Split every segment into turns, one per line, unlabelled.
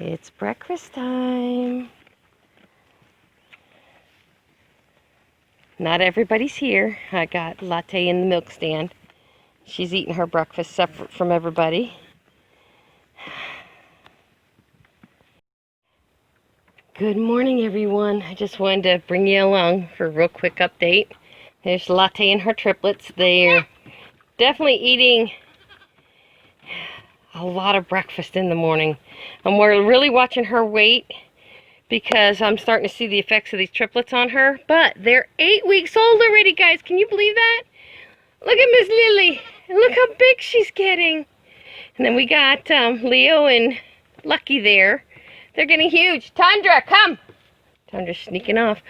It's breakfast time. Not everybody's here. I got Latte in the milk stand. She's eating her breakfast separate from everybody. Good morning, everyone. I just wanted to bring you along for a real quick update. There's Latte and her triplets. They're definitely eating a lot of breakfast in the morning. And we're really watching her weight because I'm starting to see the effects of these triplets on her. But they're 8 weeks old already, guys. Can you believe that? Look at Miss Lily. And look how big she's getting. And then we got Leo and Lucky there. They're getting huge. Tundra, come. Tundra's sneaking off.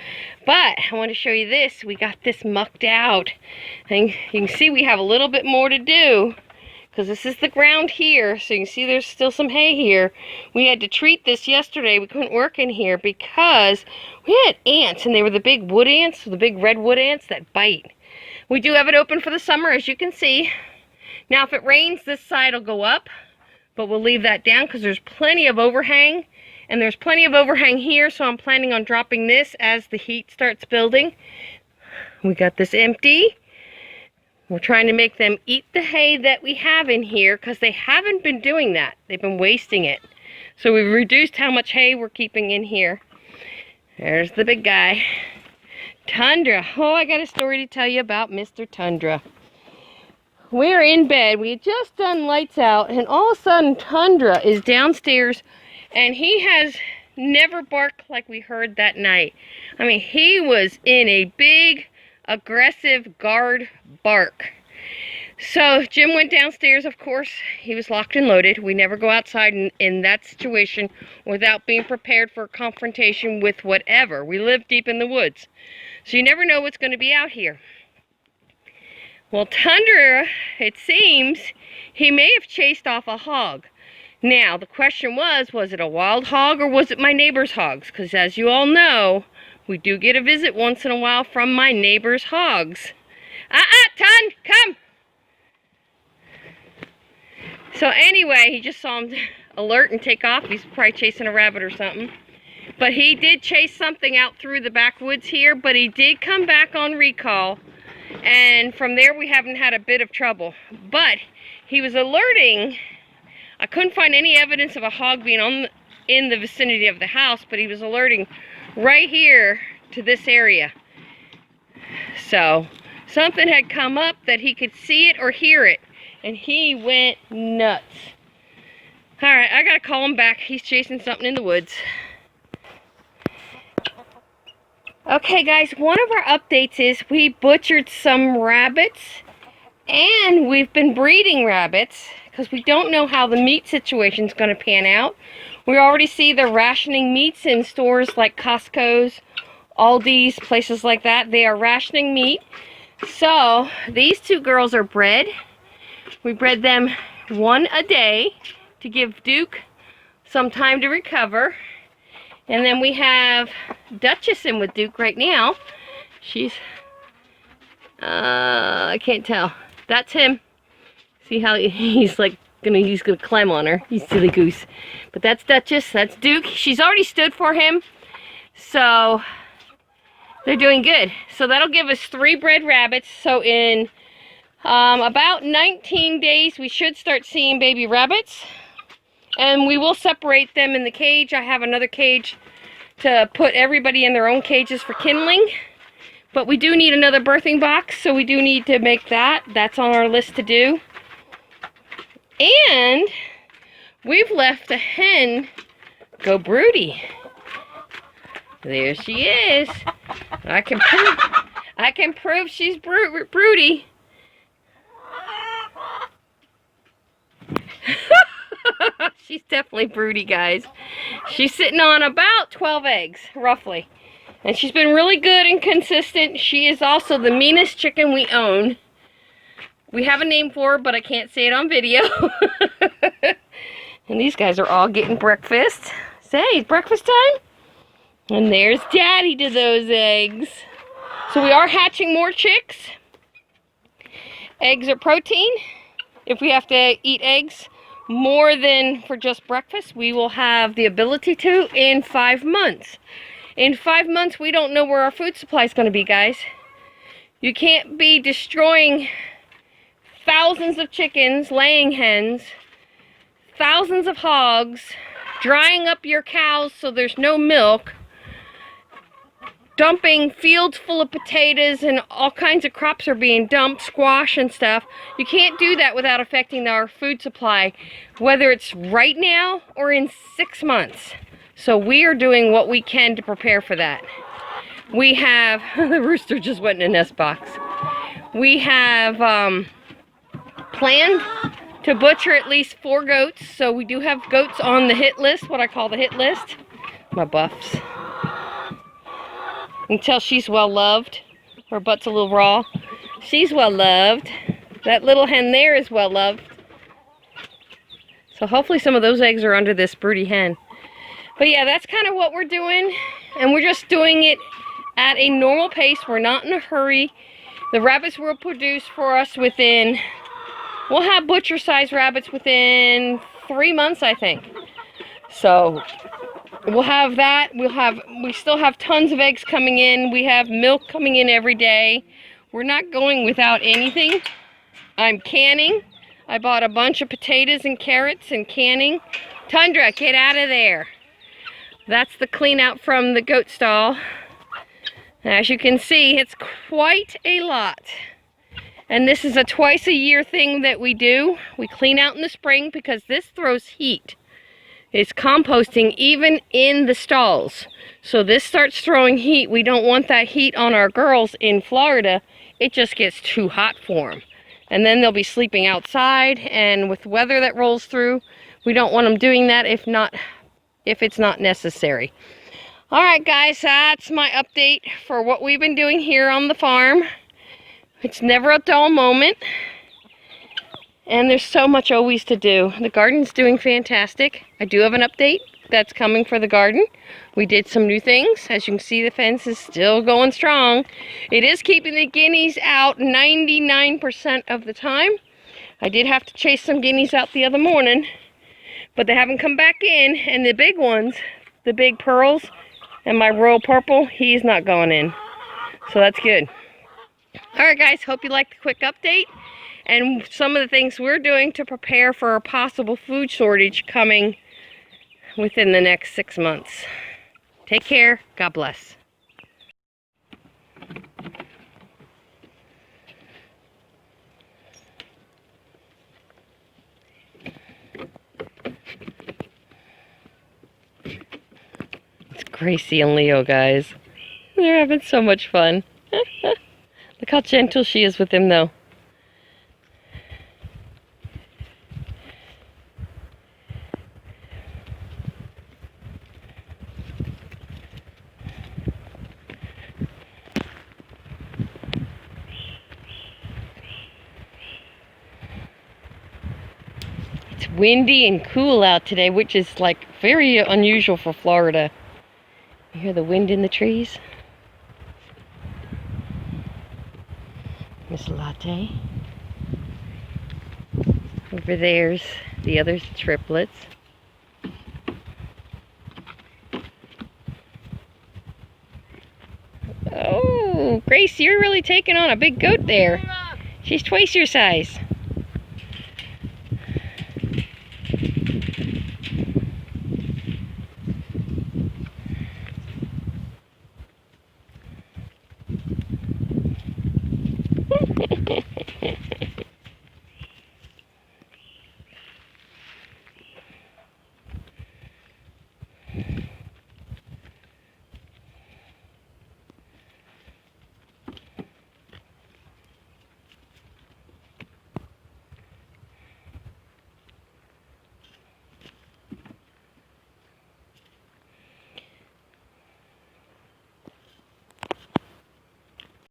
But I want to show you this. We got this mucked out. And you can see we have a little bit more to do, because this is the ground here. So you can see there's still some hay here. We had to treat this yesterday. We couldn't work in here because we had ants, and they were the big wood ants, the big red wood ants that bite. We do have it open for the summer, as you can see. Now if it rains, this side will go up, but we'll leave that down because there's plenty of overhang. And there's plenty of overhang here, so I'm planning on dropping this as the heat starts building. We got this empty. We're trying to make them eat the hay that we have in here because they haven't been doing that. They've been wasting it. So we've reduced how much hay we're keeping in here. There's the big guy. Tundra. Oh, I got a story to tell you about Mr. Tundra. We're in bed. We had just done lights out, and all of a sudden Tundra is downstairs. And he has never barked like we heard that night. I mean, he was in a big, aggressive guard bark. So Jim went downstairs, of course. He was locked and loaded. We never go outside in that situation without being prepared for a confrontation with whatever. We live deep in the woods. So you never know what's going to be out here. Well, Tundra, it seems, he may have chased off a hog. Now, the question was it a wild hog or was it my neighbor's hogs? Because as you all know, we do get a visit once in a while from my neighbor's hogs. Tun, come! So anyway, he just saw him alert and take off. He's probably chasing a rabbit or something. But he did chase something out through the backwoods here, but he did come back on recall. And from there, we haven't had a bit of trouble. But he was alerting. I couldn't find any evidence of a hog being in the vicinity of the house, but he was alerting right here to this area. So something had come up that he could see it or hear it, and he went nuts. All right, I gotta call him back. He's chasing something in the woods. Okay, guys, one of our updates is we butchered some rabbits, and we've been breeding rabbits, because we don't know how the meat situation is going to pan out. We already see they're rationing meats in stores like Costco's, Aldi's, places like that. They are rationing meat. So these two girls are bred. We bred them one a day to give Duke some time to recover. And then we have Duchess in with Duke right now. She's, I can't tell. That's him. See how he's gonna climb on her. He's silly goose. But that's Duchess, that's Duke. She's already stood for him. So they're doing good. So that'll give us 3 bred rabbits. So in about 19 days, we should start seeing baby rabbits. And we will separate them in the cage. I have another cage to put everybody in their own cages for kindling. But we do need another birthing box, so we do need to make that. That's on our list to do. And we've left a hen go broody. There she is. I can prove she's broody. She's definitely broody, guys. She's sitting on about 12 eggs, roughly. And she's been really good and consistent. She is also the meanest chicken we own. We have a name for her, but I can't say it on video. And these guys are all getting breakfast. Say, it's breakfast time? And there's Daddy to those eggs. So we are hatching more chicks. Eggs are protein. If we have to eat eggs more than for just breakfast. We will have the ability to in 5 months. In 5 months, we don't know where our food supply is going to be, guys. You can't be destroying thousands of chickens, laying hens, thousands of hogs, drying up your cows so there's no milk, dumping fields full of potatoes and all kinds of crops are being dumped, squash and stuff. You can't do that without affecting our food supply, whether it's right now or in 6 months. So we are doing what we can to prepare for that. We have, the rooster just went in a nest box. We have planned to butcher at least 4 goats. So we do have goats on the hit list, what I call the hit list. My buffs. You can tell she's well loved. Her butt's a little raw. She's well loved. That little hen there is well loved. So hopefully some of those eggs are under this broody hen. But yeah, that's kind of what we're doing. And we're just doing it at a normal pace. We're not in a hurry. The rabbits will produce for us within, we'll have butcher size rabbits within 3 months, I think. So we'll have that. We still have tons of eggs coming in. We have milk coming in every day. We're not going without anything. I'm canning. I bought a bunch of potatoes and carrots and canning. Tundra, get out of there. That's the clean out from the goat stall. As you can see, it's quite a lot. And this is a twice a year thing that we do. We clean out in the spring because this throws heat. It's composting even in the stalls. So this starts throwing heat. We don't want that heat on our girls in Florida. It just gets too hot for them. And then they'll be sleeping outside, and with weather that rolls through, we don't want them doing that if it's not necessary. All right, guys, that's my update for what we've been doing here on the farm. It's never a dull moment. And there's so much always to do. The garden's doing fantastic. I do have an update that's coming for the garden. We did some new things. As you can see, the fence is still going strong. It is keeping the guineas out 99% of the time. I did have to chase some guineas out the other morning, but they haven't come back in. And the big ones, the big pearls and my royal purple, he's not going in. So that's good. All right, guys, hope you liked the quick update and some of the things we're doing to prepare for a possible food shortage coming within the next 6 months. Take care. God bless. It's Gracie and Leo, guys. They're having so much fun. Look how gentle she is with him, though. It's windy and cool out today, which is like very unusual for Florida. You hear the wind in the trees? Miss Latte. Over there's the other triplets. Oh, Grace, you're really taking on a big goat there. She's twice your size.